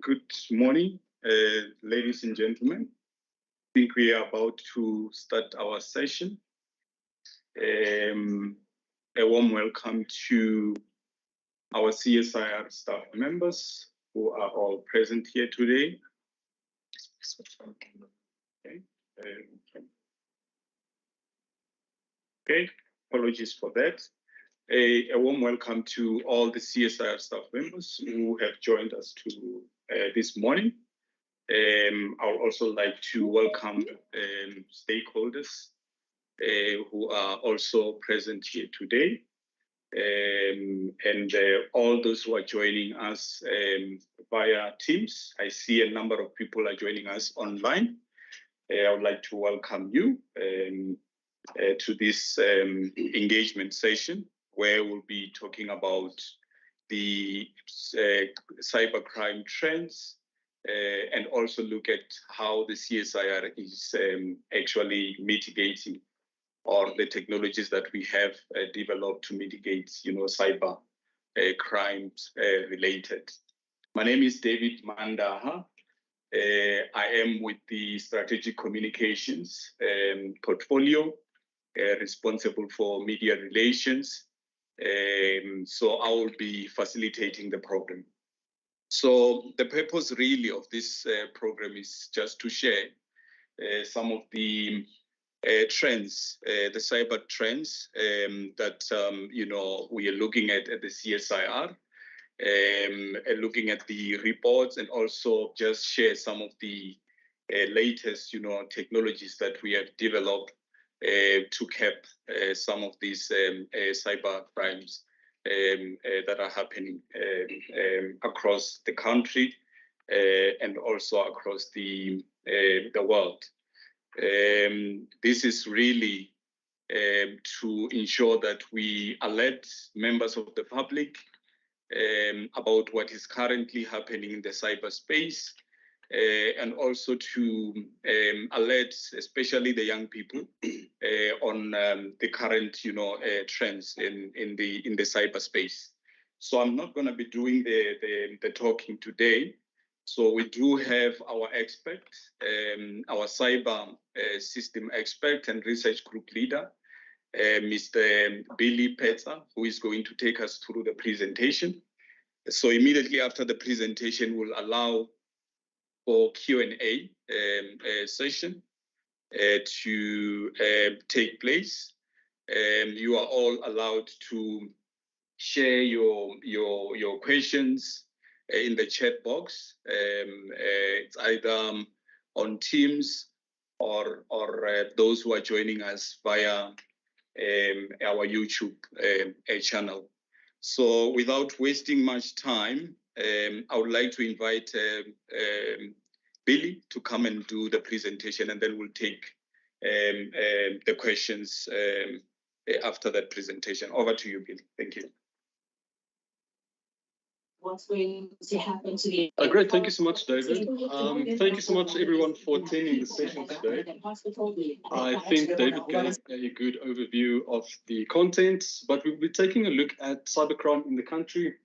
Good morning, ladies and gentlemen. I think we are about to start our session. A warm welcome to our CSIR staff members who are all present here today. Okay, apologies for that. A warm welcome to all the CSIR staff members who have joined us this morning. I would also like to welcome stakeholders who are also present here today, and all those who are joining us via Teams. I see a number of people are joining us online. I would like to welcome you to this engagement session, where we'll be talking about the cybercrime trends and also look at how the CSIR is actually mitigating, or the technologies that we have developed to mitigate, cyber crimes related. My name is David Mandaha. I am with the Strategic Communications portfolio, responsible for media relations. So I will be facilitating the program. So the purpose really of this program is just to share some of the trends, the cyber trends that we are looking at the CSIR, looking at the reports, and also just share some of the latest technologies that we have developed to cap some of these cyber crimes that are happening across the country and also across the world. This is really to ensure that we alert members of the public about what is currently happening in the cyberspace, and also to alert especially the young people on the current trends in the cyberspace. So I'm not going to be doing the talking today. So we do have our expert, our cyber system expert and research group leader, Mr. Billy Petzer, who is going to take us through the presentation. So immediately after the presentation, we'll allow for Q&A session to take place. You are all allowed to share your questions in the chat box. It's either on Teams or those who are joining us via our YouTube channel. So without wasting much time, I would like to invite Billy to come and do the presentation, and then we'll take the questions after that presentation. Over to you, Billy. Thank you. What's going to happen to the great, thank you so much, David. Thank you so much, everyone, for attending the session today. I think David gave a good overview of the content, but we'll be taking a look at cybercrime in the country,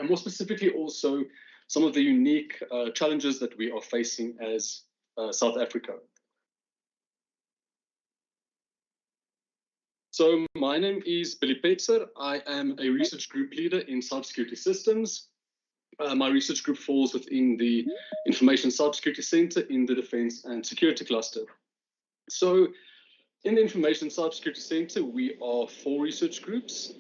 and more specifically also some of the unique challenges that we are facing as South Africa. So my name is Billy Petzer. I am a research group leader in cybersecurity systems. My research group falls within the Information Cybersecurity Center in the Defense and Security Cluster. So in the Information Cybersecurity Center, we are 4 research groups.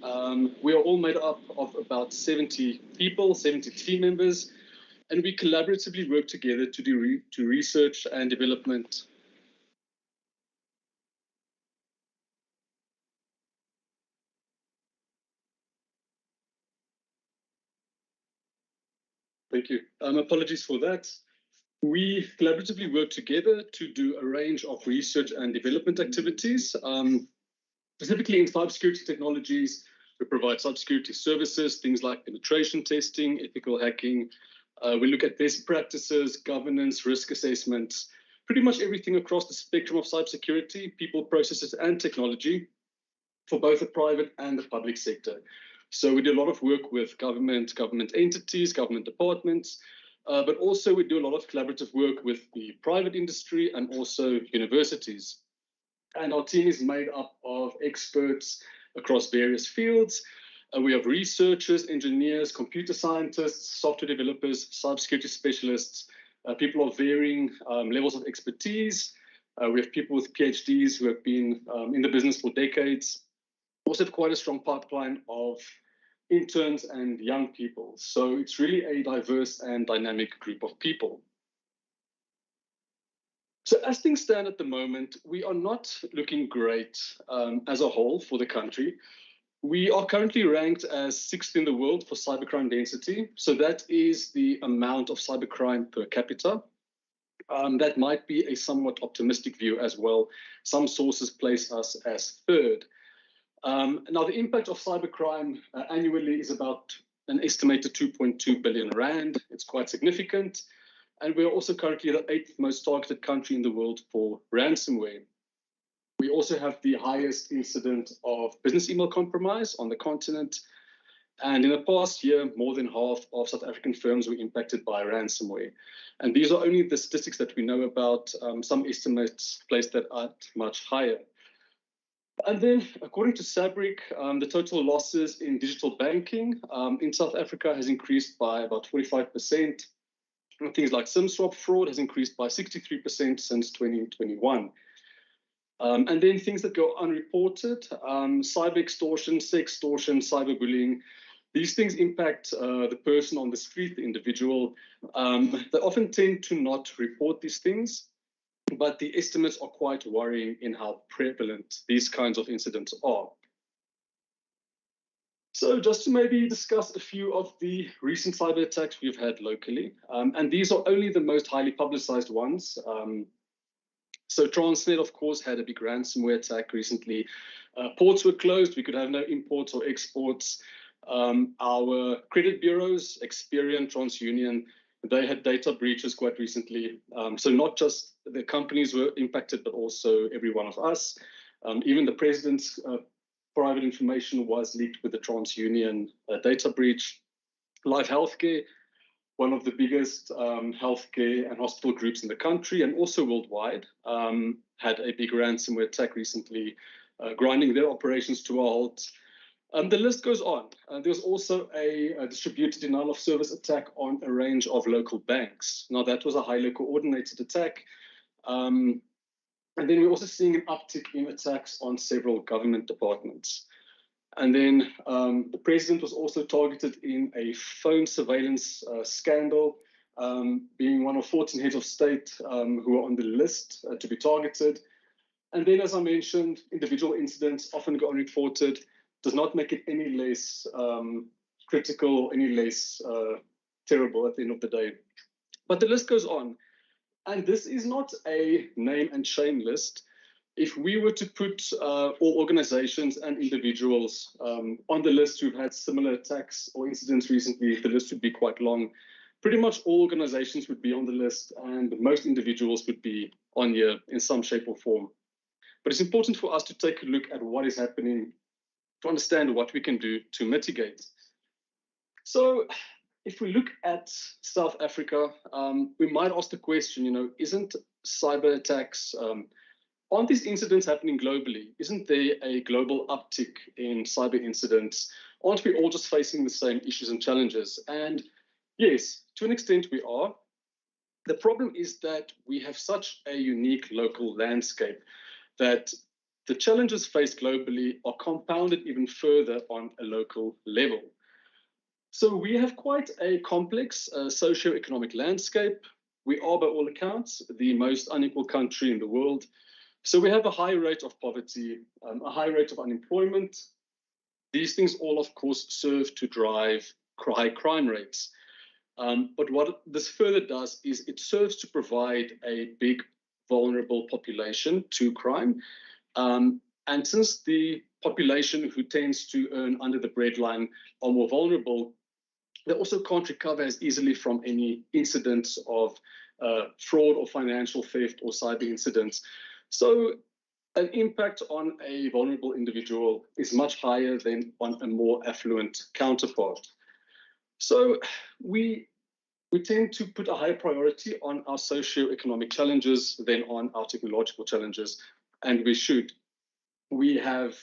We are all made up of about 70 people, 70 team members, and we collaboratively work together to do research and development. Thank you. Apologies for that. We collaboratively work together to do a range of research and development activities. Specifically in cybersecurity technologies, we provide cybersecurity services, things like penetration testing, ethical hacking. We look at best practices, governance, risk assessments, pretty much everything across the spectrum of cybersecurity, people, processes, and technology for both the private and the public sector. So we do a lot of work with government entities, government departments, but also we do a lot of collaborative work with the private industry and also universities. And our team is made up of experts across various fields. We have researchers, engineers, computer scientists, software developers, cybersecurity specialists, people of varying levels of expertise. We have people with PhDs who have been in the business for decades. We also have quite a strong pipeline of interns and young people. So it's really a diverse and dynamic group of people. So as things stand at the moment, we are not looking great as a whole for the country. We are currently ranked as 6th in the world for cybercrime density. So that is the amount of cybercrime per capita. That might be a somewhat optimistic view as well. Some sources place us as 3rd. Now, the impact of cybercrime annually is about an estimated 2.2 billion rand. It's quite significant. And we're also currently the 8th most targeted country in the world for ransomware. We also have the highest incident of business email compromise on the continent. And in the past year, more than half of South African firms were impacted by ransomware. And these are only the statistics that we know about. Some estimates place that at much higher. And then, according to Fabric, the total losses in digital banking in South Africa has increased by about 45%. And things like SIM swap fraud has increased by 63% since 2021. And then things that go unreported, cyber extortion, sextortion, cyberbullying. These things impact the person on the street, the individual. They often tend to not report these things, but the estimates are quite worrying in how prevalent these kinds of incidents are. So just to maybe discuss a few of the recent cyber attacks we've had locally, and these are only the most highly publicized ones. So Transnet, of course, had a big ransomware attack recently. Ports were closed. We could have no imports or exports. Our credit bureaus, Experian, TransUnion, they had data breaches quite recently. So not just the companies were impacted, but also every one of us. Even the president's private information was leaked with the TransUnion data breach. Life Healthcare, one of the biggest healthcare and hospital groups in the country and also worldwide, had a big ransomware attack recently, grinding their operations to a halt. The list goes on. There's also a distributed denial of service attack on a range of local banks. Now, that was a highly coordinated attack. And then we're also seeing an uptick in attacks on several government departments. And then the president was also targeted in a phone surveillance scandal, being one of 14 heads of state who are on the list to be targeted. And then, as I mentioned, individual incidents often go unreported, does not make it any less critical, any less terrible at the end of the day. But the list goes on. And this is not a name and shame list. If we were to put all organizations and individuals on the list who've had similar attacks or incidents recently, the list would be quite long. Pretty much all organizations would be on the list, and most individuals would be on here in some shape or form. But it's important for us to take a look at what is happening to understand what we can do to mitigate. So if we look at South Africa, we might ask the question, isn't cyber attacks, aren't these incidents happening globally? Isn't there a global uptick in cyber incidents? Aren't we all just facing the same issues and challenges? And yes, to an extent we are. The problem is that we have such a unique local landscape that the challenges faced globally are compounded even further on a local level. So we have quite a complex socio-economic landscape. We are, by all accounts, the most unequal country in the world. So we have a high rate of poverty, a high rate of unemployment. These things all, of course, serve to drive high crime rates. But what this further does is it serves to provide a big vulnerable population to crime. And since the population who tends to earn under the breadline are more vulnerable, they also can't recover as easily from any incidents of fraud or financial theft or cyber incidents. So an impact on a vulnerable individual is much higher than on a more affluent counterpart. So we we tend to put a higher priority on our socio-economic challenges than on our technological challenges, and we should. We have,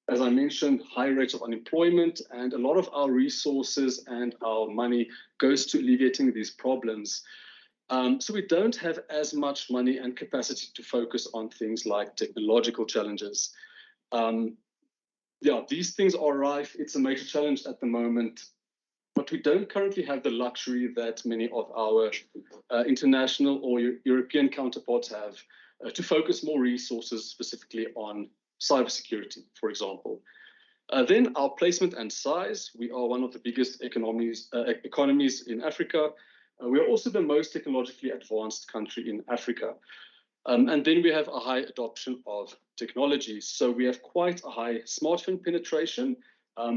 as I mentioned, high rates of unemployment, and a lot of our resources and our money goes to alleviating these problems. So we don't have as much money and capacity to focus on things like technological challenges. Yeah, these things are rife. It's a major challenge at the moment, but we don't currently have the luxury that many of our international or European counterparts have to focus more resources specifically on cybersecurity, for example. Then our placement and size. We are one of the biggest economies in Africa. We are also the most technologically advanced country in Africa. And then we have a high adoption of technology. So we have quite a high smartphone penetration.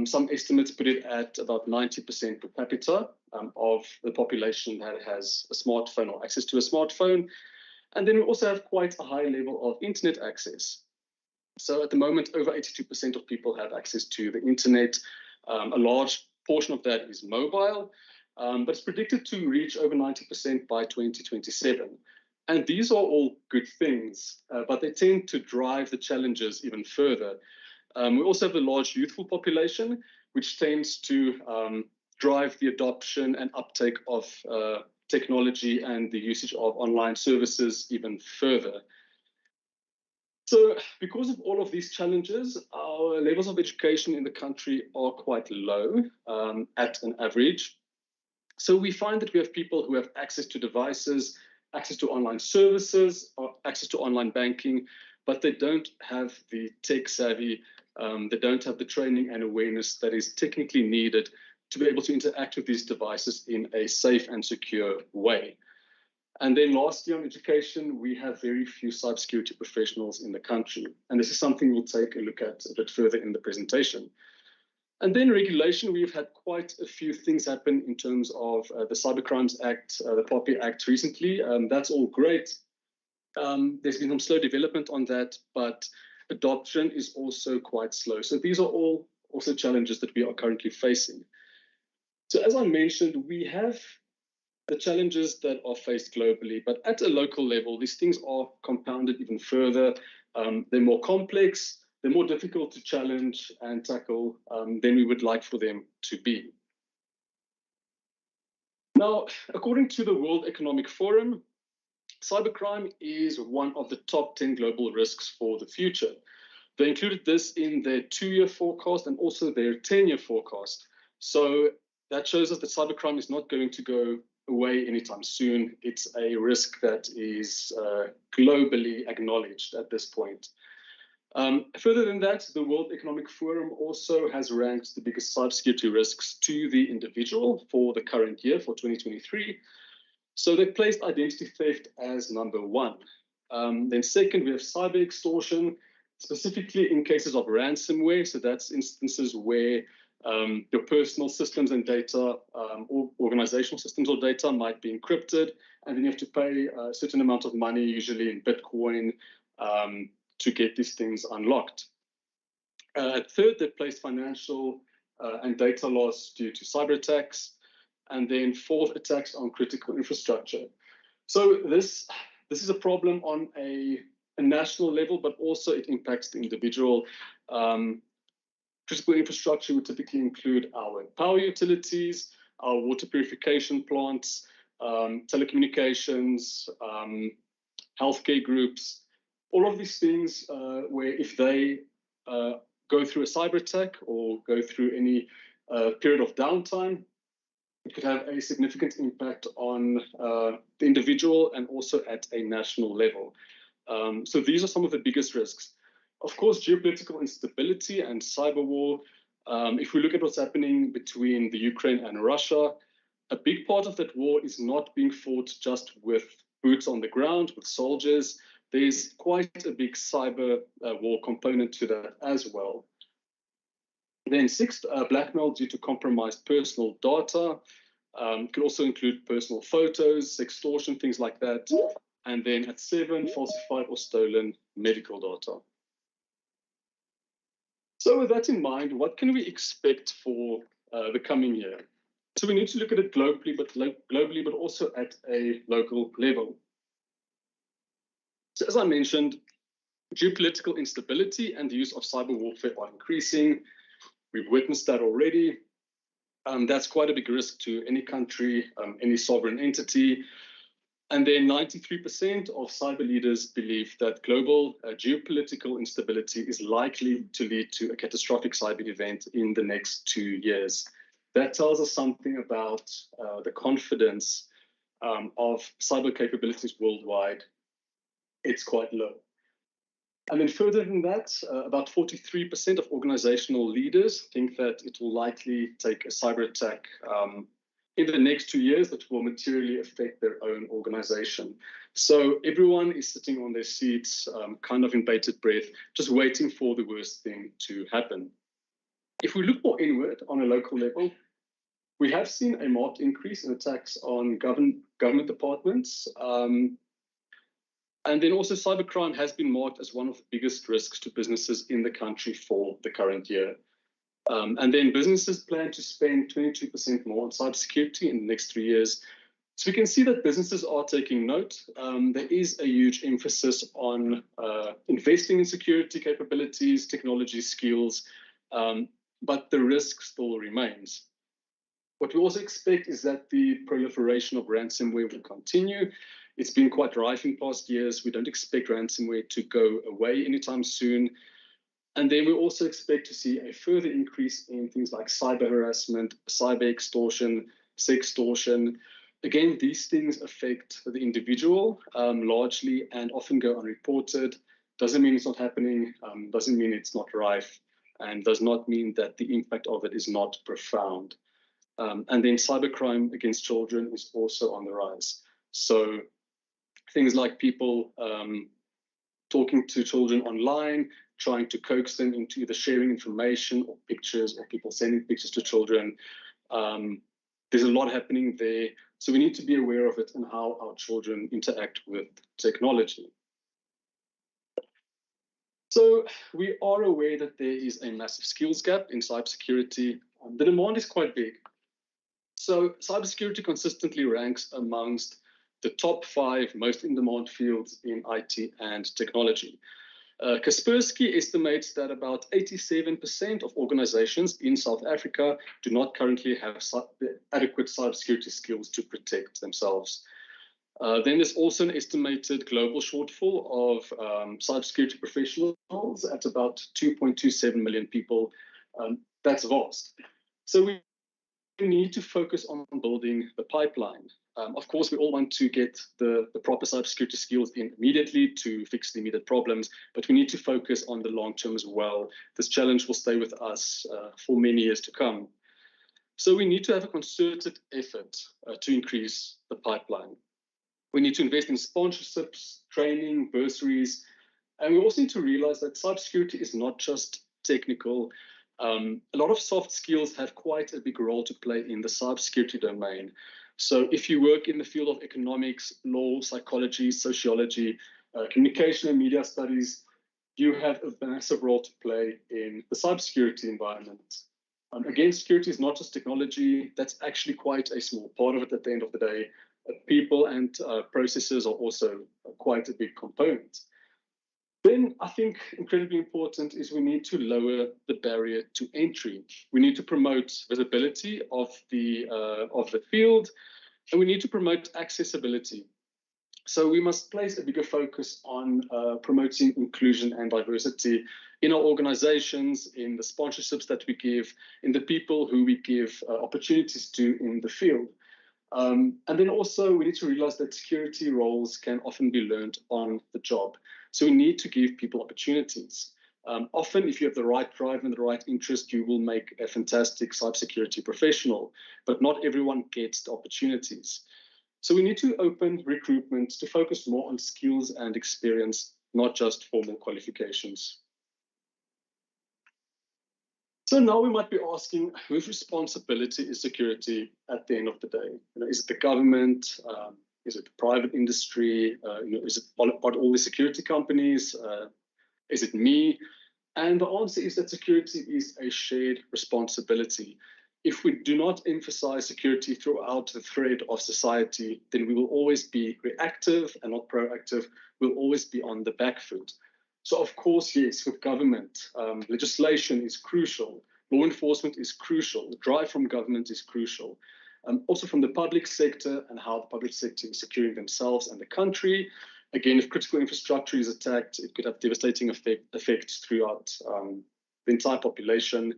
Some estimates put it at about 90% per capita of the population that has a smartphone or access to a smartphone. And then we also have quite a high level of internet access. So at the moment, over 82% of people have access to the internet. A large portion of that is mobile, but it's predicted to reach over 90% by 2027. And these are all good things, but they tend to drive the challenges even further. We also have a large youthful population, which tends to drive the adoption and uptake of technology and the usage of online services even further. So because of all of these challenges, our levels of education in the country are quite low at an average. So we find that we have people who have access to devices, access to online services, or access to online banking, but they don't have the tech savvy, they don't have the training and awareness that is technically needed to be able to interact with these devices in a safe and secure way. And then lastly, on education, we have very few cybersecurity professionals in the country. And this is something we'll take a look at a bit further in the presentation. And then regulation, we've had quite a few things happen in terms of the Cybercrimes Act, the POPI Act recently. That's all great. There's been some slow development on that, but adoption is also quite slow. So these are all also challenges that we are currently facing. So as I mentioned, we have the challenges that are faced globally, but at a local level, these things are compounded even further. They're more complex, they're more difficult to challenge and tackle than we would like for them to be. Now, according to the World Economic Forum, cybercrime is one of the top 10 global risks for the future. They included this in their 2-year forecast and also their 10-year forecast. So that shows us that cybercrime is not going to go away anytime soon. It's a risk that is globally acknowledged at this point. Further than that, the World Economic Forum also has ranked the biggest cybersecurity risks to the individual for the current year, for 2023. So they placed identity theft as number 1. Then second, we have cyber extortion, specifically in cases of ransomware. So that's instances where your personal systems and data or organizational systems or data might be encrypted, and then you have to pay a certain amount of money, usually in Bitcoin, to get these things unlocked. Third, they placed financial and data loss due to cyber attacks. And then fourth, attacks on critical infrastructure. So this is a problem on a national level, but also it impacts the individual. Critical infrastructure would typically include our power utilities, our water purification plants, telecommunications, healthcare groups, all of these things where if they go through a cyber attack or go through any period of downtime, it could have a significant impact on the individual and also at a national level. So these are some of the biggest risks. Of course, geopolitical instability and cyber war. If we look at what's happening between the Ukraine and Russia, a big part of that war is not being fought just with boots on the ground, with soldiers. There's quite a big cyber war component to that as well. Then sixth, blackmail due to compromised personal data. Could also include personal photos, extortion, things like that. And then at 7, falsified or stolen medical data. So with that in mind, what can we expect for the coming year? So we need to look at it globally, but also at a local level. So as I mentioned, geopolitical instability and the use of cyber warfare are increasing. We've witnessed that already. That's quite a big risk to any country, any sovereign entity. And then 93% of cyber leaders believe that global geopolitical instability is likely to lead to a catastrophic cyber event in the next 2 years. That tells us something about the confidence of cyber capabilities worldwide. It's quite low. And then further than that, about 43% of organizational leaders think that it will likely take a cyber attack in the next 2 years that will materially affect their own organization. So everyone is sitting on their seats, kind of in bated breath, just waiting for the worst thing to happen. If we look more inward on a local level, we have seen a marked increase in attacks on government departments. And then also cybercrime has been marked as one of the biggest risks to businesses in the country for the current year. And then businesses plan to spend 22% more on cybersecurity in the next 3 years. So we can see that businesses are taking note. There is a huge emphasis on investing in security capabilities, technology skills, but the risk still remains. What we also expect is that the proliferation of ransomware will continue. It's been quite rife in past years. We don't expect ransomware to go away anytime soon. And then we also expect to see a further increase in things like cyber harassment, cyber extortion, sextortion. Again, these things affect the individual largely and often go unreported. Doesn't mean it's not happening, doesn't mean it's not rife, and does not mean that the impact of it is not profound. And then cybercrime against children is also on the rise. So things like people talking to children online, trying to coax them into either sharing information or pictures, or people sending pictures to children. There's a lot happening there. So we need to be aware of it and how our children interact with technology. So we are aware that there is a massive skills gap in cybersecurity. The demand is quite big. So cybersecurity consistently ranks amongst the top 5 most in-demand fields in IT and technology. Kaspersky estimates that about 87% of organizations in South Africa do not currently have adequate cybersecurity skills to protect themselves. Then there's also an estimated global shortfall of cybersecurity professionals at about 2.27 million people. That's vast. So we need to focus on building the pipeline. Of course, we all want to get the proper cybersecurity skills in immediately to fix the immediate problems, but we need to focus on the long term as well. This challenge will stay with us for many years to come. So we need to have a concerted effort to increase the pipeline. We need to invest in sponsorships, training, bursaries, and we also need to realize that cybersecurity is not just technical. A lot of soft skills have quite a big role to play in the cybersecurity domain. So if you work in the field of economics, law, psychology, sociology, communication and media studies, you have a massive role to play in the cybersecurity environment. Again, security is not just technology. That's actually quite a small part of it at the end of the day. People and processes are also quite a big component. Then I think incredibly important is we need to lower the barrier to entry. We need to promote visibility of the field, and we need to promote accessibility. So we must place a bigger focus on promoting inclusion and diversity in our organizations, in the sponsorships that we give, in the people who we give opportunities to in the field. And then also we need to realize that security roles can often be learned on the job. So we need to give people opportunities. Often, if you have the right drive and the right interest, you will make a fantastic cybersecurity professional, but not everyone gets the opportunities. So we need to open recruitment to focus more on skills and experience, not just formal qualifications. So now we might be asking, whose responsibility is security at the end of the day? Is it the government? Is it the private industry? Is it all the security companies? Is it me? And the answer is that security is a shared responsibility. if we do not emphasize security throughout the thread of society, then we will always be reactive and not proactive. We'll always be on the back foot. So of course, yes, with government, legislation is crucial. Law enforcement is crucial. The drive from government is crucial. Also from the public sector and how the public sector is securing themselves and the country. Again, if critical infrastructure is attacked, it could have devastating effects throughout the entire population.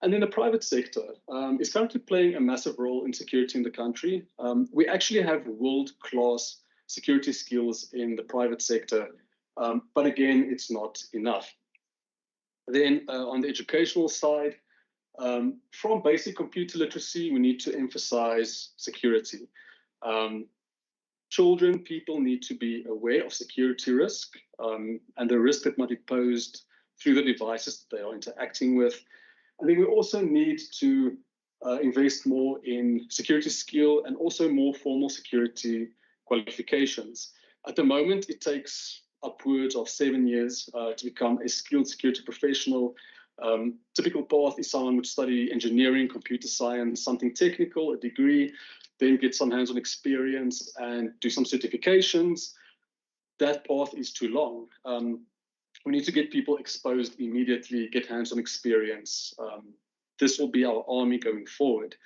And then the private sector is currently playing a massive role in security in the country. We actually have world-class security skills in the private sector, but again, it's not enough. Then on the educational side, from basic computer literacy, we need to emphasize security. Children, people need to be aware of security risk and the risk that might be posed through the devices that they are interacting with. I think we also need to invest more in security skill and also more formal security qualifications. At the moment, it takes upwards of 7 years to become a skilled security professional. Typical path is someone would study engineering, computer science, something technical, a degree, then get some hands-on experience and do some certifications. That path is too long. We need to get people exposed immediately, get hands-on experience. This will be our army going forward.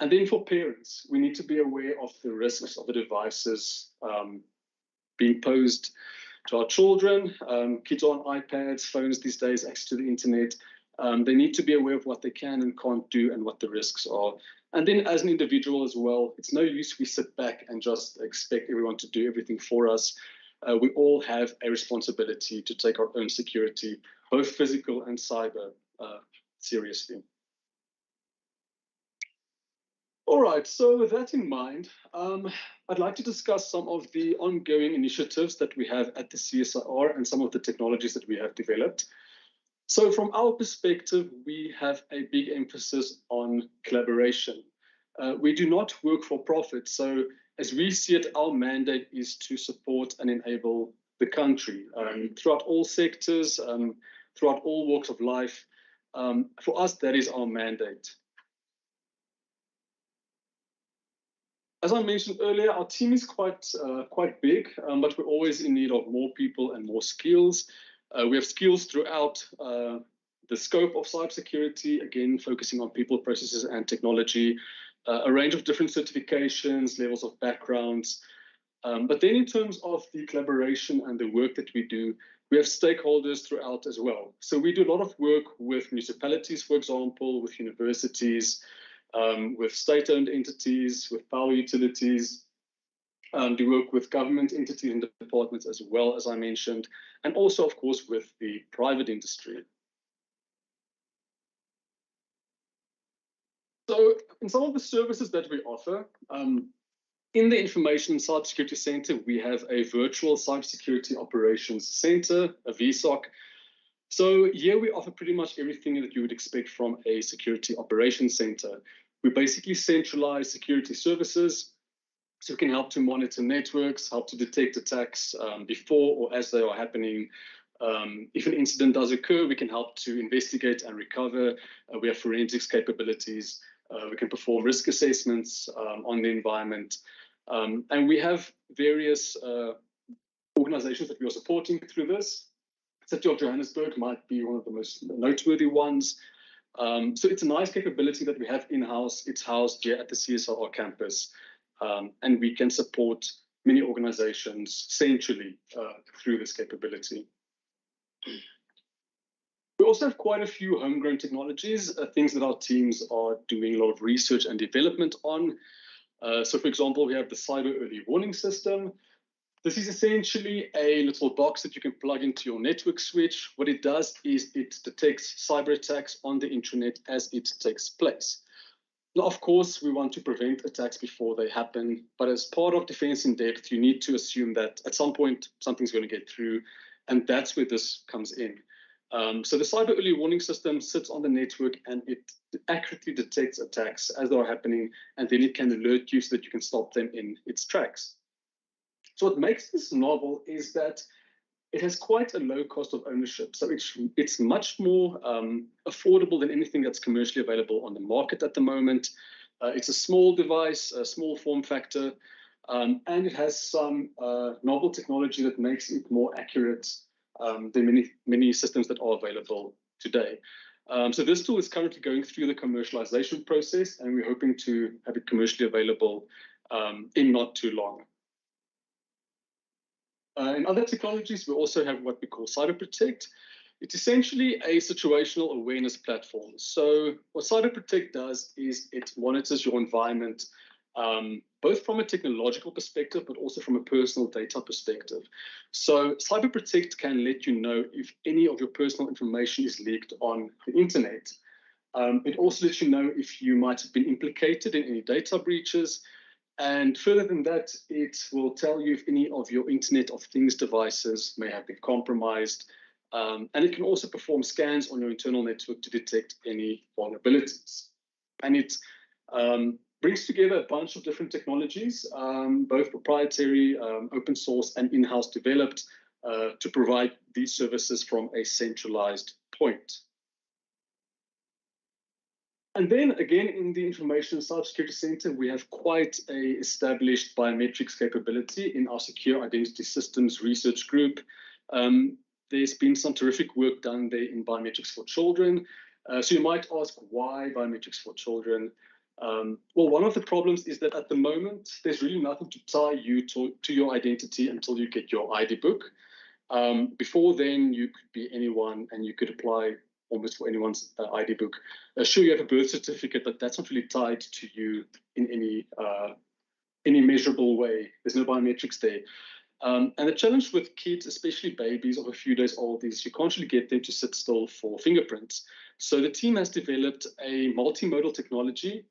And then for parents, we need to be aware of the risks of the devices being posed to our children. Kids are on iPads, phones these days, access to the internet. They need to be aware of what they can and can't do and what the risks are. And then as an individual as well, it's no use we sit back and just expect everyone to do everything for us. We all have a responsibility to take our own security, both physical and cyber, seriously. All right, so with that in mind, I'd like to discuss some of the ongoing initiatives that we have at the CSIR and some of the technologies that we have developed. So from our perspective, we have a big emphasis on collaboration. We do not work for profit. So as we see it, our mandate is to support and enable the country throughout all sectors, throughout all walks of life. For us, that is our mandate. As I mentioned earlier, our team is quite big, but we're always in need of more people and more skills. We have skills throughout the scope of cybersecurity, again, focusing on people, processes, and technology, a range of different certifications, levels of backgrounds. But then in terms of the collaboration and the work that we do, we have stakeholders throughout as well. So we do a lot of work with municipalities, for example, with universities, with state-owned entities, with power utilities. We work with government entities and departments as well, as I mentioned, and also, of course, with the private industry. So in some of the services that we offer, in the Information and Cybersecurity Center, we have a virtual cybersecurity operations center, a VSOC. So here we offer pretty much everything that you would expect from a security operations center. We basically centralize security services, so we can help to monitor networks, help to detect attacks before or as they are happening. If an incident does occur, we can help to investigate and recover. We have forensics capabilities. We can perform risk assessments on the environment. And we have various organizations that we are supporting through this. City of Johannesburg might be one of the most noteworthy ones. So it's a nice capability that we have in-house. It's housed here at the CSIR campus. And we can support many organizations centrally through this capability. We also have quite a few homegrown technologies, things that our teams are doing a lot of research and development on. So for example, we have the cyber early warning system. This is essentially a little box that you can plug into your network switch. What it does is it detects cyber attacks on the intranet as it takes place. Now, of course, we want to prevent attacks before they happen, but as part of defense in depth, you need to assume that at some point something's going to get through, and that's where this comes in. So the cyber early warning system sits on the network and it accurately detects attacks as they are happening, and then it can alert you so that you can stop them in its tracks. So what makes this novel is that it has quite a low cost of ownership. So it's much more affordable than anything that's commercially available on the market at the moment. It's a small device, a small form factor, and it has some novel technology that makes it more accurate than many systems that are available today. So this tool is currently going through the commercialization process, and we're hoping to have it commercially available in not too long. In other technologies, we also have what we call Cyberprotect. It's essentially a situational awareness platform. So what Cyberprotect does is it monitors your environment, both from a technological perspective, but also from a personal data perspective. So Cyberprotect can let you know if any of your personal information is leaked on the internet. It also lets you know if you might have been implicated in any data breaches. And further than that, it will tell you if any of your Internet of Things devices may have been compromised. And it can also perform scans on your internal network to detect any vulnerabilities. And it brings together a bunch of different technologies, both proprietary, open source, and in-house developed to provide these services from a centralized point. And then again, in the Information and Cybersecurity Center, we have quite a established biometrics capability in our secure identity systems research group. There's been some terrific work done there in biometrics for children. So you might ask, why biometrics for children? Well, one of the problems is that at the moment, there's really nothing to tie you to your identity until you get your ID book. Before then, you could be anyone and you could apply almost for anyone's ID book. Sure, you have a birth certificate, but that's not really tied to you in any measurable way. There's no biometrics there. And the challenge with kids, especially babies of a few days old, is you can't really get them to sit still for fingerprints. So the team has developed a multimodal technology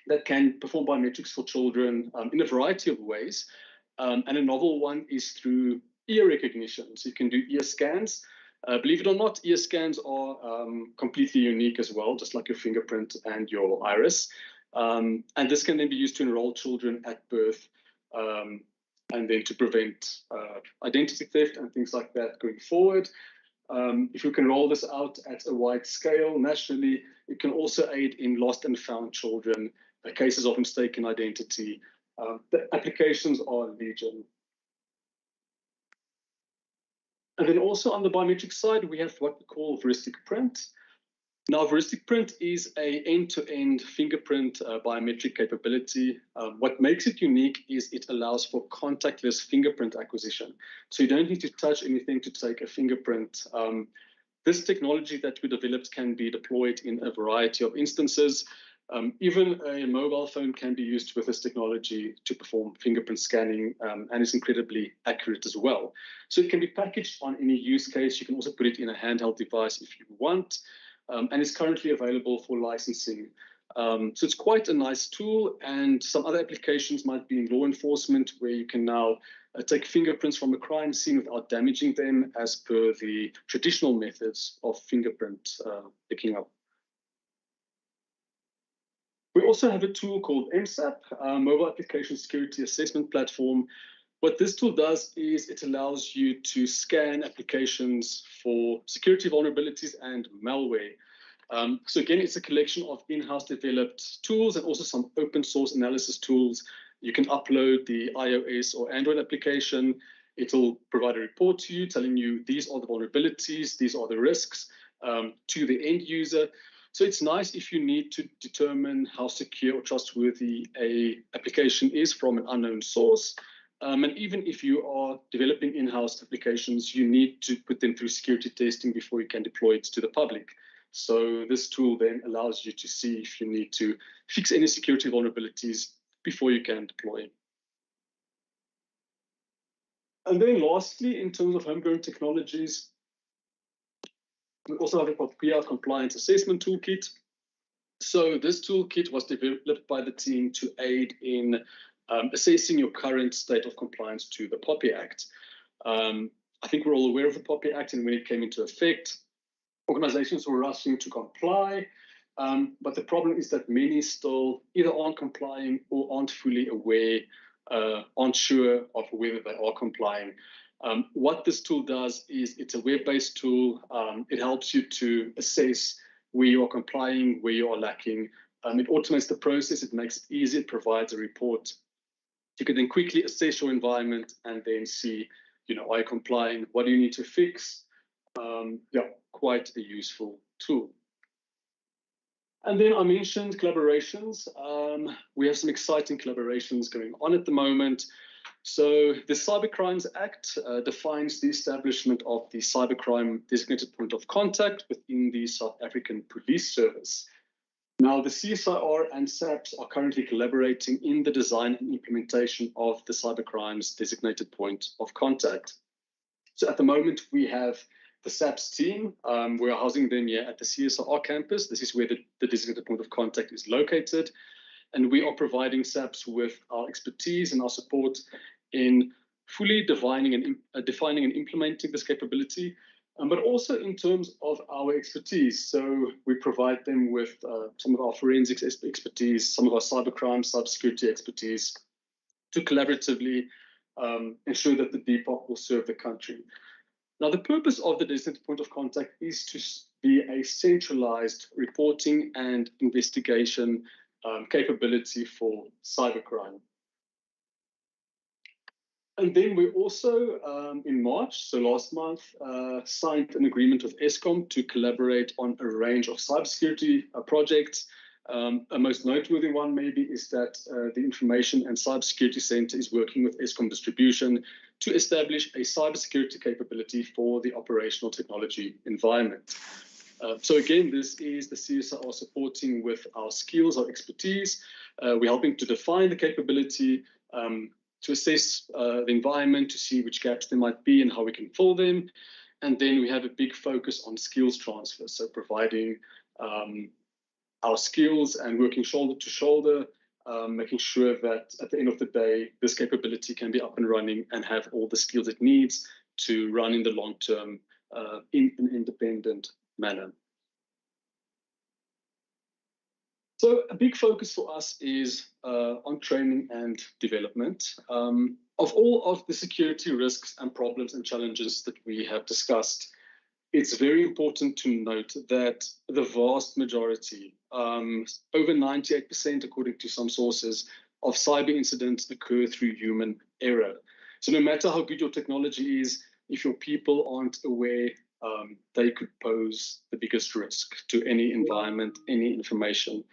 that can perform biometrics for children in a variety of ways. And a novel one is through ear recognition. So you can do ear scans. Believe it or not, ear scans are completely unique as well, just like your fingerprint and your iris. And this can then be used to enroll children at birth and then to prevent identity theft and things like that going forward. If you can roll this out at a wide scale nationally, it can also aid in lost and found children, cases of mistaken identity. The applications are legion. And then also on the biometric side, we have what we call heuristic print. Now, heuristic print is an end-to-end fingerprint biometric capability. What makes it unique is it allows for contactless fingerprint acquisition. So you don't need to touch anything to take a fingerprint. This technology that we developed can be deployed in a variety of instances. Even a mobile phone can be used with this technology to perform fingerprint scanning, and is incredibly accurate as well. So it can be packaged on any use case. You can also put it in a handheld device if you want, and it's currently available for licensing. So it's quite a nice tool, and some other applications might be in law enforcement, where you can now take fingerprints from a crime scene without damaging them, as per the traditional methods of fingerprint picking up. We also have a tool called MSAP, Mobile Application Security Assessment Platform. What this tool does is it allows you to scan applications for security vulnerabilities and malware. So again, it's a collection of in-house developed tools and also some open source analysis tools. You can upload the iOS or Android application. It'll provide a report to you telling you these are the vulnerabilities, these are the risks to the end user. So it's nice if you need to determine how secure or trustworthy an application is from an unknown source. And even if you are developing in-house applications, you need to put them through security testing before you can deploy it to the public. So this tool then allows you to see if you need to fix any security vulnerabilities before you can deploy. And then lastly, in terms of homegrown technologies, we also have a PR compliance assessment toolkit. So this toolkit was developed by the team to aid in assessing your current state of compliance to the POPI Act. I think we're all aware of the POPI Act, and when it came into effect, organizations were rushing to comply. But the problem is that many still either aren't complying or aren't fully aware, aren't sure of whether they are complying. What this tool does is it's a web-based tool. It helps you to assess where you are complying, where you are lacking. It automates the process. It makes it easy. It provides a report. You can then quickly assess your environment and then see, are you complying? What do you need to fix? Yeah, quite a useful tool. And then I mentioned collaborations. We have some exciting collaborations going on at the moment. So the Cybercrimes Act defines the establishment of the cybercrime designated point of contact within the South African Police Service. Now, the CSIR and SAPS are currently collaborating in the design and implementation of the cybercrimes designated point of contact. So at the moment, we have the SAPS team. We're housing them here at the CSIR campus. This is where the designated point of contact is located. And we are providing SAPS with our expertise and our support in fully defining and implementing this capability, but also in terms of our expertise. So we provide them with some of our forensics expertise, some of our cybercrime, cybersecurity expertise to collaboratively ensure that the DPOC will serve the country. Now, the purpose of the designated point of contact is to be a centralized reporting and investigation capability for cybercrime. And then we also, in March, so last month, signed an agreement with Eskom to collaborate on a range of cybersecurity projects. A most noteworthy one maybe is that the Information and Cybersecurity Center is working with Eskom Distribution to establish a cybersecurity capability for the operational technology environment. So again, this is the CSIR supporting with our skills, our expertise. We're helping to define the capability, to assess the environment, to see which gaps there might be and how we can fill them. And then we have a big focus on skills transfer, so providing our skills and working shoulder to shoulder, making sure that at the end of the day, this capability can be up and running and have all the skills it needs to run in the long term in an independent manner. So a big focus for us is on training and development. Of all of the security risks and problems and challenges that we have discussed, it's very important to note that the vast majority, over 98%, according to some sources, of cyber incidents occur through human error. So no matter how good your technology is, if your people aren't aware, they could pose the biggest risk to any environment, any information.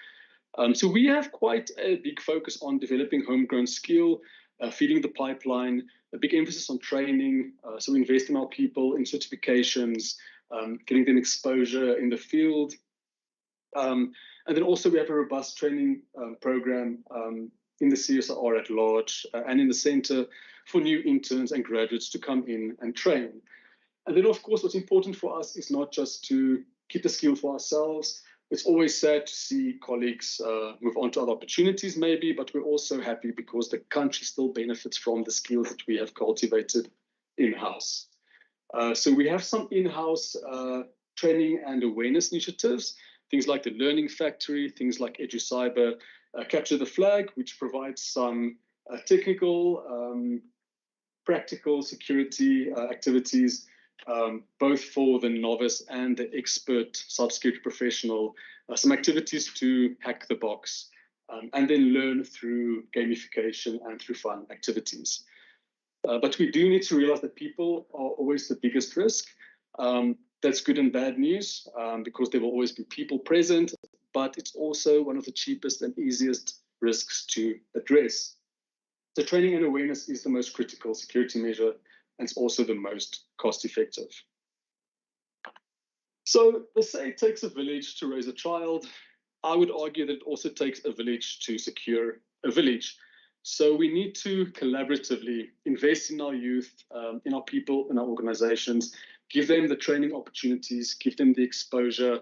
So we have quite a big focus on developing homegrown skill, feeding the pipeline, a big emphasis on training. So we invest in our people, in certifications, getting them exposure in the field. And then also we have a robust training program in the CSIR at large and in the center for new interns and graduates to come in and train. And then, of course, what's important for us is not just to keep the skill for ourselves. It's always sad to see colleagues move on to other opportunities maybe, but we're also happy because the country still benefits from the skills that we have cultivated in-house. So we have some in-house training and awareness initiatives, things like the Learning Factory, things like EduCyber, Capture the Flag, which provides some technical, practical security activities, both for the novice and the expert cybersecurity professional, some activities to hack the box, and then learn through gamification and through fun activities. But we do need to realize that people are always the biggest risk. That's good and bad news because there will always be people present, but it's also one of the cheapest and easiest risks to address. So training and awareness is the most critical security measure, and it's also the most cost-effective. So they say it takes a village to raise a child. I would argue that it also takes a village to secure a village. So we need to collaboratively invest in our youth, in our people, in our organizations, give them the training opportunities, give them the exposure.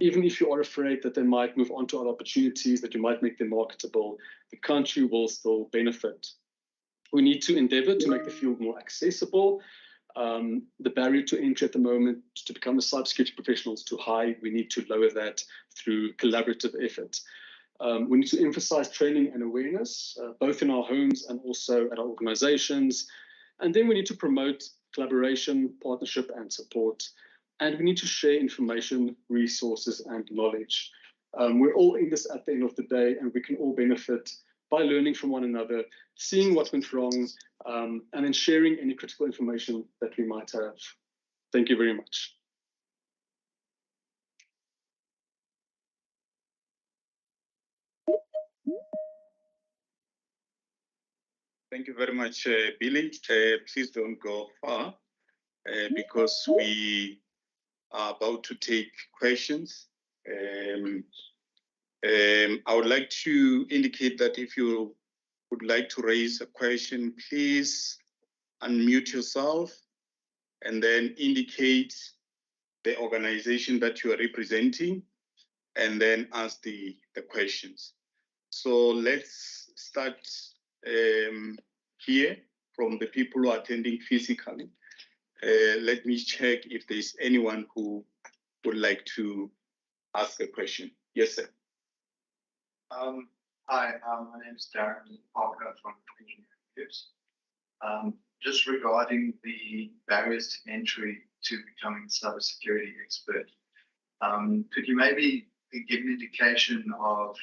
Even if you are afraid that they might move on to other opportunities, that you might make them marketable, the country will still benefit. We need to endeavor to make the field more accessible. The barrier to entry at the moment to become a cybersecurity professional is too high. We need to lower that through collaborative effort. We need to emphasize training and awareness, both in our homes and also at our organizations. And then we need to promote collaboration, partnership, and support. And we need to share information, resources, and knowledge. We're all in this at the end of the day, and we can all benefit by learning from one another, seeing what went wrong, and then sharing any critical information that we might have. Thank you very much. Thank you very much, Billy. Please don't go far because we are about to take questions. I would like to indicate that if you would like to raise a question, please unmute yourself and then indicate the organization that you are representing and then ask the questions. So let's start here from the people who are attending physically. Let me check if there's anyone who would like to ask a question. Yes, sir. Hi, my name is Darren Parker from Engineering. Just regarding the barriers to entry to becoming a cybersecurity expert, could you maybe give an indication of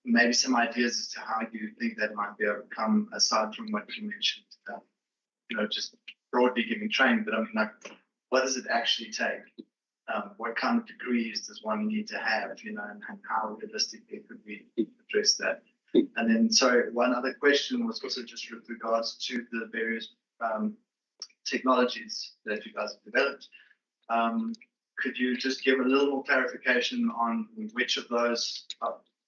maybe some ideas as to how you think that might be overcome, aside from what you mentioned, just broadly giving training, but I mean, like, what does it actually take? What kind of degrees does one need to have, and how realistically could we address that? And then, sorry, one other question was also just with regards to the various technologies that you guys have developed. Could you just give a little more clarification on which of those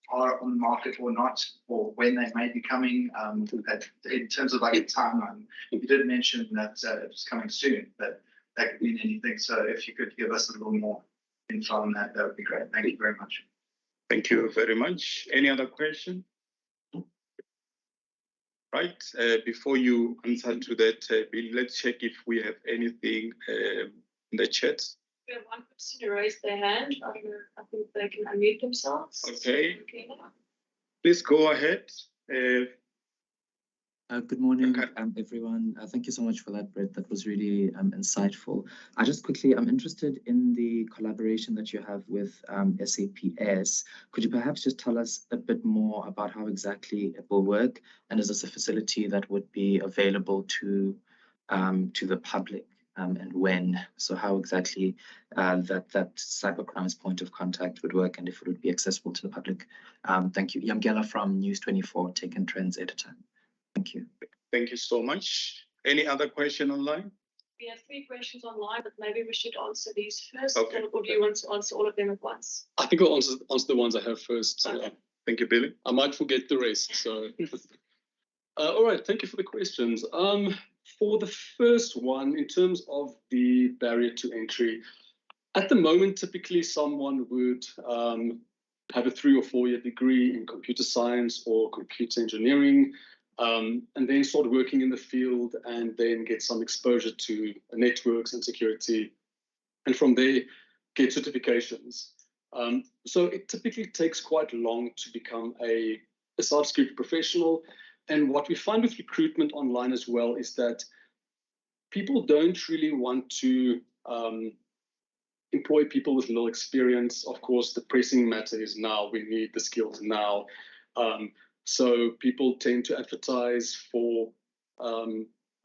are on the market or not, or when they may be coming, in terms of like a timeline? You did mention that it was coming soon, but that could mean anything. So if you could give us a little more info on that, that would be great. Thank you very much. Thank you very much. Any other question? Right, before you answer to that, Bill, let's check if we have anything in the chat. We have one person who raised their hand. I think they can unmute themselves. Okay. Please go ahead. Good morning, everyone. Thank you so much for that, Brett. That was really insightful. I'm interested in the collaboration that you have with SAPS. Could you perhaps just tell us a bit more about how exactly it will work? And is this a facility that would be available to the public, and when? So how exactly that cybercrimes point of contact would work, and if it would be accessible to the public? Thank you. Yamgela from News 24, Tech and Trends editor. Thank you. Thank you so much. Any other question online? We have 3 questions online, but maybe we should answer these first. Okay. Or do you want to answer all of them at once? I think I'll answer the ones I have first. Okay. Thank you, Billy. I might forget the rest. So, all right. Thank you for the questions. For the first one, in terms of the barrier to entry, at the moment, typically someone would have a 3 or 4 year degree in computer science or computer engineering, and then start working in the field and then get some exposure to networks and security, and from there get certifications. So it typically takes quite long to become a cybersecurity professional. And what we find with recruitment online as well is that people don't really want to employ people with little experience. Of course, the pressing matter is now. We need the skills now. So people tend to advertise for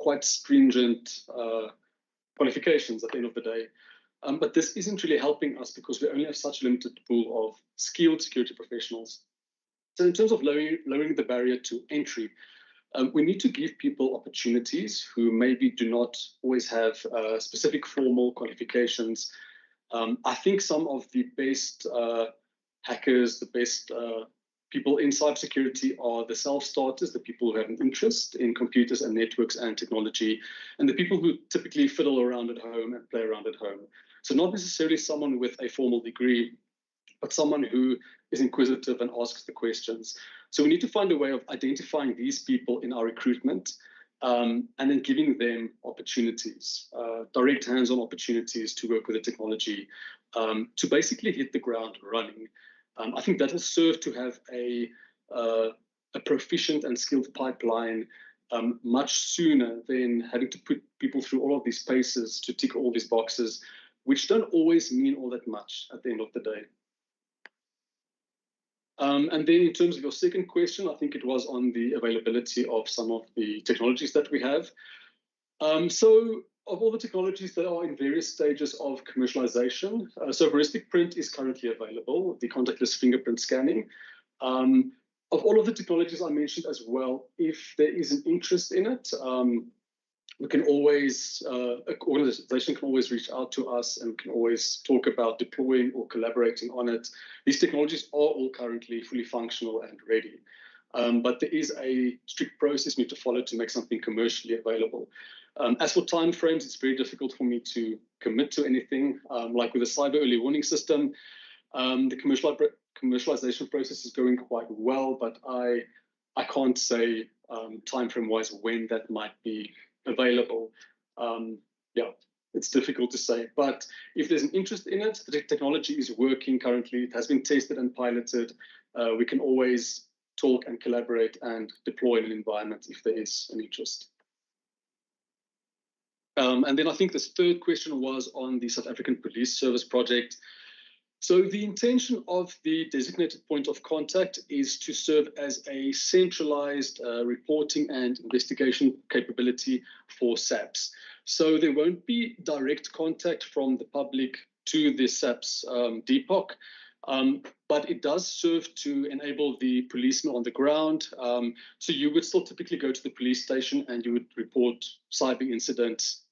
quite stringent qualifications at the end of the day. But this isn't really helping us because we only have such a limited pool of skilled security professionals. So in terms of lowering the barrier to entry, we need to give people opportunities who maybe do not always have specific formal qualifications. I think some of the best hackers, the best people in cybersecurity are the self-starters, the people who have an interest in computers and networks and technology, and the people who typically fiddle around at home and play around at home. So not necessarily someone with a formal degree, but someone who is inquisitive and asks the questions. So we need to find a way of identifying these people in our recruitment, and then giving them opportunities, direct hands-on opportunities to work with the technology, to basically hit the ground running. I think that will serve to have a proficient and skilled pipeline much sooner than having to put people through all of these paces to tick all these boxes, which don't always mean all that much at the end of the day. And then in terms of your second question, I think it was on the availability of some of the technologies that we have. So of all the technologies that are in various stages of commercialization, so heuristic print is currently available, the contactless fingerprint scanning. Of all of the technologies I mentioned as well, if there is an interest in it, we can always, an organization can always reach out to us and we can always talk about deploying or collaborating on it. These technologies are all currently fully functional and ready. But there is a strict process we need to follow to make something commercially available. As for timeframes, it's very difficult for me to commit to anything. Like with the cyber early warning system, the commercialization process is going quite well, but I can't say timeframe-wise when that might be available. Yeah, it's difficult to say. But if there's an interest in it, the technology is working currently. It has been tested and piloted. We can always talk and collaborate and deploy in an environment if there is an interest. And then I think this third question was on the South African Police Service project. So the intention of the designated point of contact is to serve as a centralized reporting and investigation capability for SAPS. So there won't be direct contact from the public to the SAPS DPOC, but it does serve to enable the policemen on the ground. So you would still typically go to the police station and you would report cyber incidents.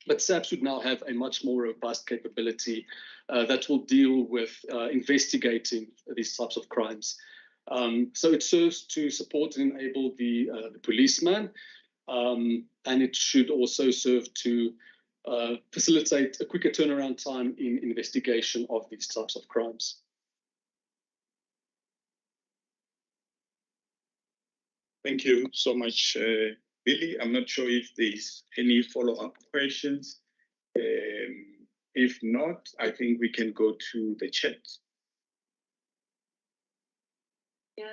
But SAPS would now have a much more robust capability that will deal with investigating these types of crimes. So it serves to support and enable the policeman, and it should also serve to facilitate a quicker turnaround time in investigation of these types of crimes. Thank you so much, Billy. I'm not sure if there's any follow-up questions. If not, I think we can go to the chat. Yeah,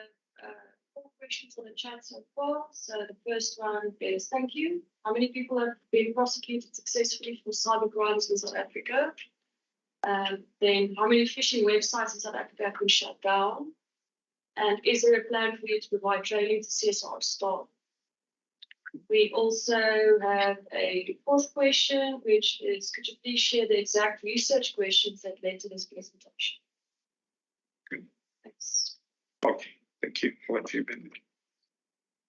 4 questions on the chat so far. So the first one is, thank you. How many people have been prosecuted successfully for cybercrimes in South Africa? Then how many phishing websites in South Africa have been shut down? And is there a plan for you to provide training to CSIR staff? We also have a 4th question, which is, could you please share the exact research questions that led to this presentation? Thanks. Okay, thank you. What you been?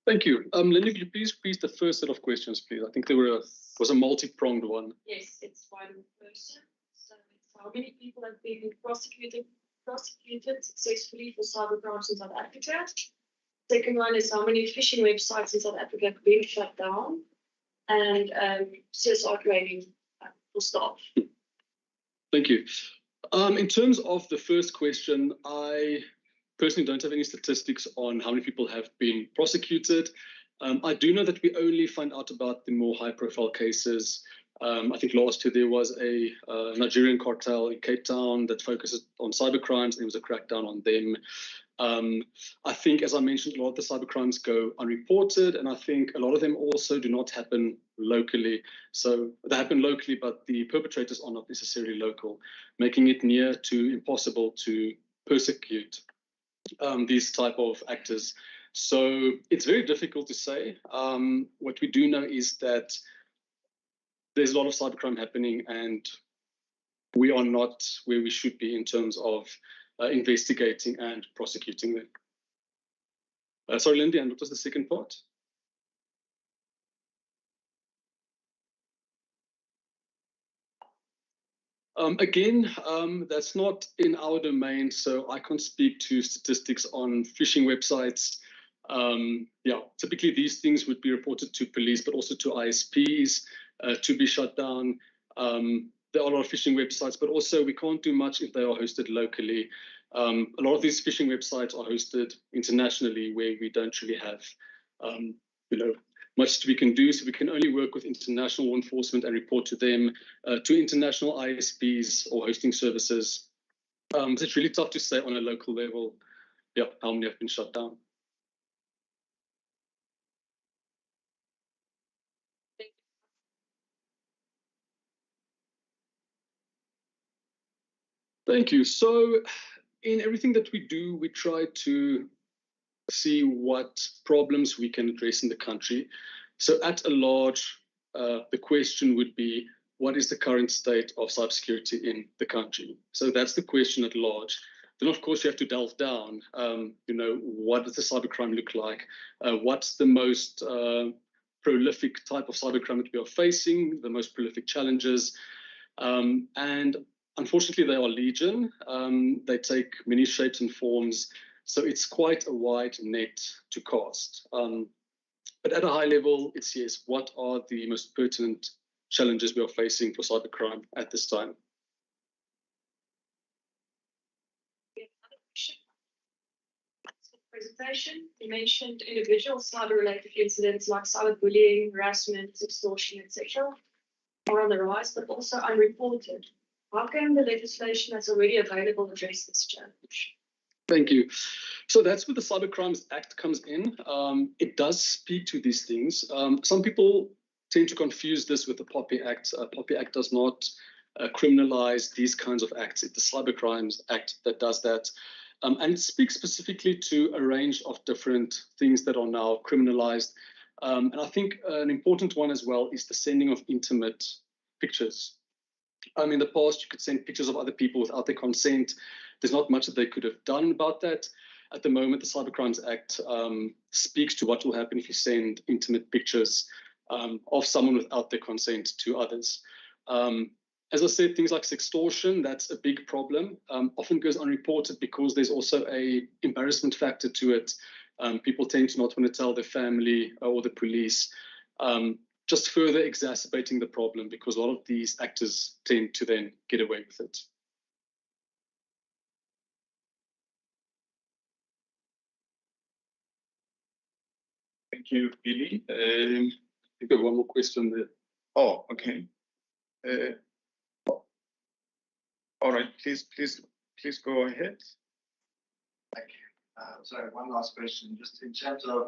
Thank you. Lindy, could you please repeat the first set of questions, please? I think there was a multi-pronged one. Yes, it's one person. So it's how many people have been prosecuted successfully for cybercrimes in South Africa? Second one is how many phishing websites in South Africa have been shut down, and CSIR training for staff. Thank you. In terms of the first question, I personally don't have any statistics on how many people have been prosecuted. I do know that we only find out about the more high-profile cases. I think last year there was a Nigerian cartel in Cape Town that focuses on cybercrimes, and there was a crackdown on them. I think, as I mentioned, a lot of the cybercrimes go unreported, and I think a lot of them also do not happen locally. So they happen locally, but the perpetrators are not necessarily local, making it near to impossible to persecute these type of actors. So it's very difficult to say. What we do know is that there's a lot of cybercrime happening, and we are not where we should be in terms of investigating and prosecuting them. Sorry, Lindy, and what was the second part? Again, that's not in our domain, so I can't speak to statistics on phishing websites. Yeah, typically these things would be reported to police, but also to ISPs to be shut down. There are a lot of phishing websites, but also we can't do much if they are hosted locally. A lot of these phishing websites are hosted internationally, where we don't really have, much we can do. So we can only work with international law enforcement and report to them, to international ISPs or hosting services. So it's really tough to say on a local level, yeah, how many have been shut down. Thank you. So in everything that we do, we try to see what problems we can address in the country. So at a large, the question would be, what is the current state of cybersecurity in the country? So that's the question at large. Then, of course, you have to delve down. What does the cybercrime look like? What's the most prolific type of cybercrime that we are facing, the most prolific challenges? And unfortunately, they are legion. They take many shapes and forms. So it's quite a wide net to cast. But at a high level, it's yes, what are the most pertinent challenges we are facing for cybercrime at this time? Presentation, you mentioned individual cyber-related incidents like cyberbullying, harassment, extortion, etc. are on the rise, but also unreported. How can the legislation that's already available address this challenge? Thank you. So that's where the Cybercrimes Act comes in. It does speak to these things. Some people tend to confuse this with the POPI Act. POPI Act does not criminalize these kinds of acts. It's the Cybercrimes Act that does that. And it speaks specifically to a range of different things that are now criminalized. And I think an important one as well is the sending of intimate pictures. In the past, you could send pictures of other people without their consent. There's not much that they could have done about that. At the moment, the Cybercrimes Act speaks to what will happen if you send intimate pictures of someone without their consent to others. As I said, things like extortion, that's a big problem, often goes unreported because there's also an embarrassment factor to it. People tend to not want to tell their family or the police, just further exacerbating the problem because a lot of these actors tend to then get away with it. Thank you, Billy. I think I have one more question there. Oh, okay. All right, please go ahead. Thank you. Sorry, one last question. Just in terms of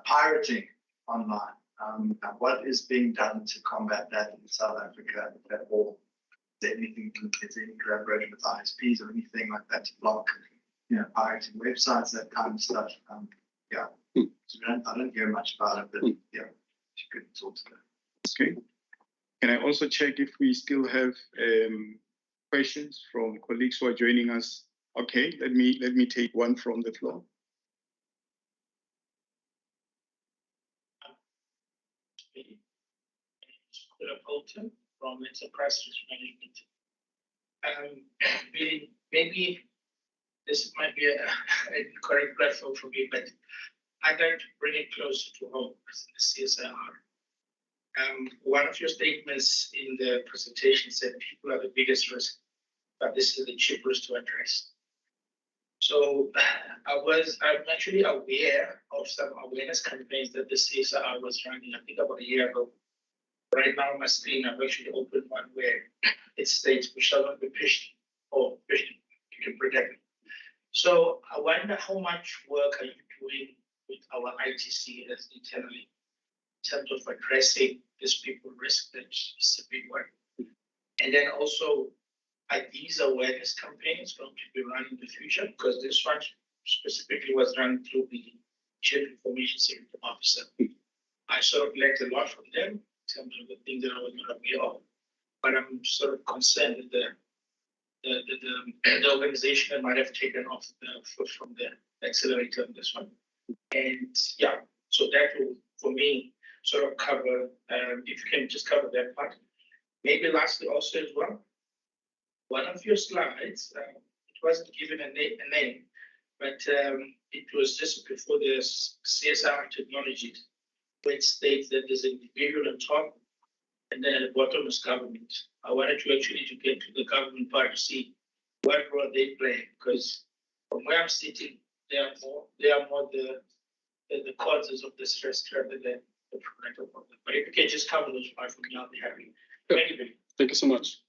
pirating online, what is being done to combat that in South Africa at all? Is there anything, is there any collaboration with ISPs or anything like that to block, pirating websites, that kind of stuff? So I don't hear much about it, but if you could talk to that. Okay. Can I also check if we still have questions from colleagues who are joining us? Okay, let me take one from the floor. Bolton from Enterprise Management. Maybe this might be a correct platform for me, but I'd like to bring it closer to home, the CSIR. One of your statements in the presentation said people are the biggest risk, but this is the cheapest to address. So I'm actually aware of some awareness campaigns that the CSIR was running, I think about a year ago. Right now on my screen, I've actually opened one where it states we shall not be pushed or pushed, you can protect it. So I wonder how much work are you doing with our ITC as internally in terms of addressing this people risk that is a big one. And then also, are these awareness campaigns going to be run in the future? Because this one specifically was run through the Chief Information Security Officer. I sort of learned a lot from them in terms of the things that I was not aware of. But I'm sort of concerned that the organization might have taken off the foot from the accelerator on this one. And so that will, for me, sort of cover, if you can just cover that part. Maybe lastly also as well, one of your slides, it wasn't given a name, but it was just before the CSIR technologies, where it states that there's an individual on top, and then at the bottom is government. I wanted to actually to get to the government part to see what role they play, because from where I'm sitting, they are more the causes of the stress rather than the preventative problem. But if you can just cover those parts for me, I'll be happy. Thank you so much.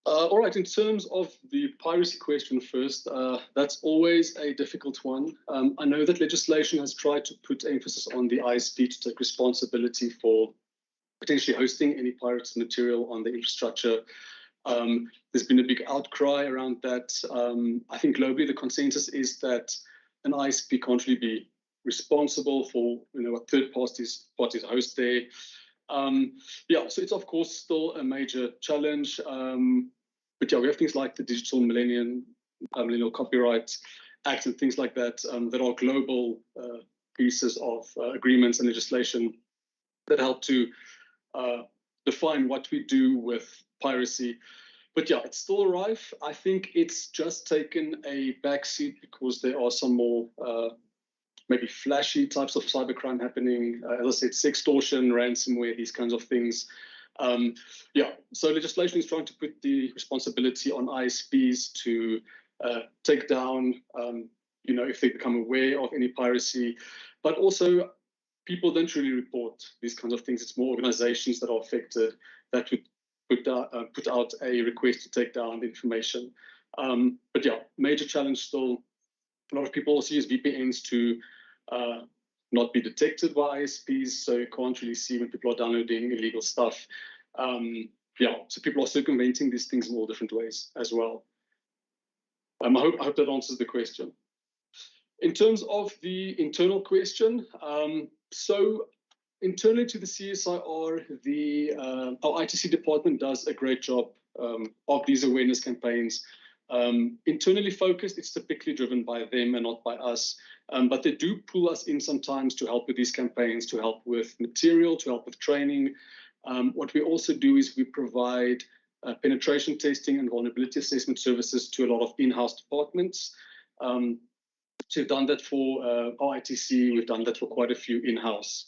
All right, in terms of the piracy question first, that's always a difficult one. I know that legislation has tried to put emphasis on the ISP to take responsibility for potentially hosting any pirated material on the infrastructure. There's been a big outcry around that. I think globally the consensus is that an ISP can't really be responsible for what third parties host there. Yeah, so it's of course still a major challenge. But yeah, we have things like the Digital Millennial Copyright Act and things like that that are global pieces of agreements and legislation that help to define what we do with piracy. But yeah, it's still rife. I think it's just taken a backseat because there are some more maybe flashy types of cybercrime happening. As I said, extortion, ransomware, these kinds of things. Yeah, so legislation is trying to put the responsibility on ISPs to take down, if they become aware of any piracy, but also people don't really report these kinds of things. It's more organizations that are affected that would put out a request to take down the information. But yeah, major challenge still. A lot of people also use VPNs to not be detected by ISPs, so you can't really see when people are downloading illegal stuff. Yeah, so people are circumventing these things in all different ways as well. I hope that answers the question. In terms of the internal question, so internally to the CSIR, our ITC department does a great job of these awareness campaigns. Internally focused, it's typically driven by them and not by us. But they do pull us in sometimes to help with these campaigns, to help with material, to help with training. What we also do is we provide penetration testing and vulnerability assessment services to a lot of in-house departments. So we've done that for our ITC, we've done that for quite a few in-house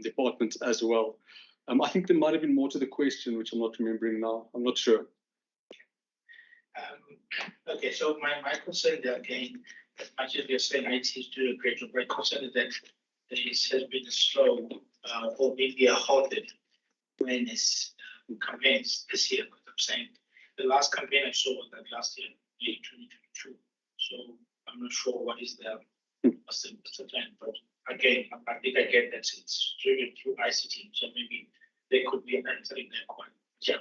departments as well. I think there might have been more to the question, which I'm not remembering now. I'm not sure. Okay, so my concern there again, as much as we are saying IT is doing a great job, my concern is that this has been slow or maybe halted when it's campaigns this year. But I'm saying the last campaign I saw was that last year, May 2022. So I'm not sure what is the trend, but again, I think I get that it's driven through ICT, so maybe they could be entering that one. Yeah,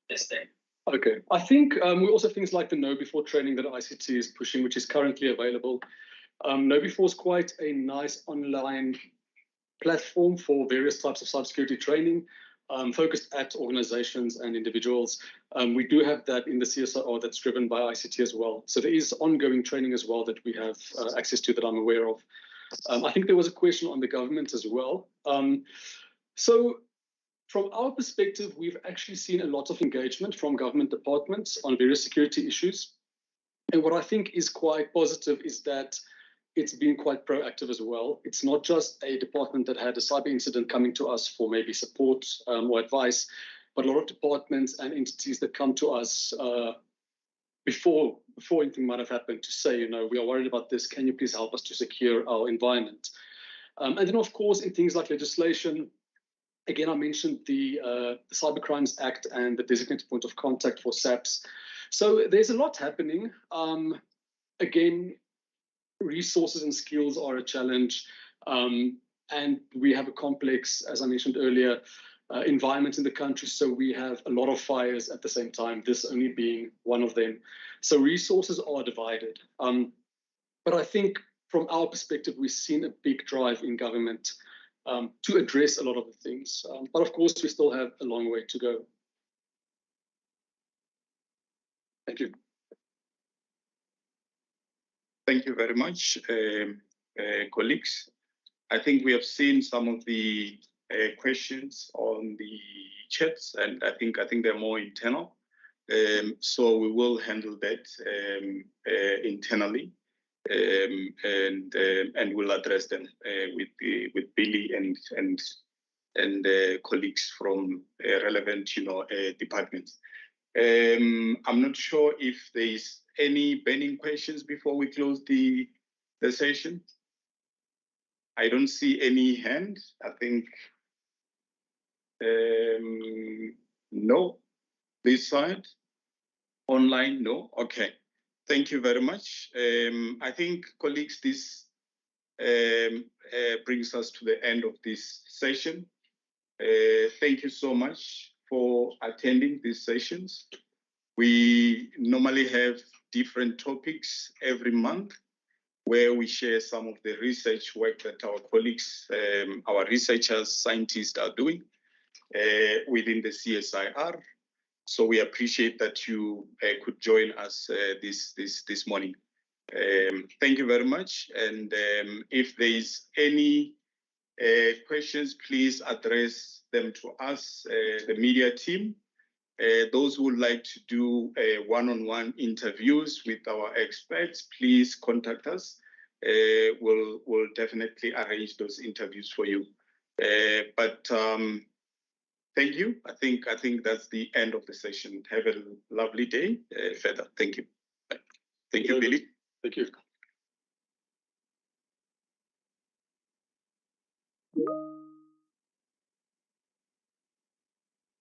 that's that. Okay, I think we also things like the Know Before training that ICT is pushing, which is currently available. Know Before is quite a nice online platform for various types of cybersecurity training, focused at organizations and individuals. We do have that in the CSIR that's driven by ICT as well. So there is ongoing training as well that we have access to that I'm aware of. I think there was a question on the government as well. So from our perspective, we've actually seen a lot of engagement from government departments on various security issues. And what I think is quite positive is that it's been quite proactive as well. It's not just a department that had a cyber incident coming to us for maybe support or advice, but a lot of departments and entities that come to us before anything might have happened to say, we are worried about this. Can you please help us to secure our environment? And then, of course, in things like legislation, again, I mentioned the Cybercrimes Act and the designated point of contact for SAPs. So there's a lot happening. Again, resources and skills are a challenge. And we have a complex, as I mentioned earlier, environment in the country. So we have a lot of fires at the same time, this only being one of them. So resources are divided. But I think from our perspective, we've seen a big drive in government to address a lot of the things. But of course, we still have a long way to go. Thank you. Thank you very much, colleagues. I think we have seen some of the questions on the chats, and I think they're more internal. So we will handle that internally, and we'll address them with Billy and colleagues from relevant departments. I'm not sure if there is any burning questions before we close the session. I don't see any hand. I think no. This side online, no. Okay. Thank you very much. I think, colleagues, this brings us to the end of this session. Thank you so much for attending these sessions. We normally have different topics every month where we share some of the research work that our colleagues, our researchers, scientists are doing within the CSIR. So we appreciate that you could join us this morning. Thank you very much. And if there is any questions, please address them to us, the media team. Those who would like to do one-on-one interviews with our experts, please contact us. We'll definitely arrange those interviews for you. But thank you. I think that's the end of the session. Have a lovely day further. Thank you. Bye. Thank you, Billy. Thank you.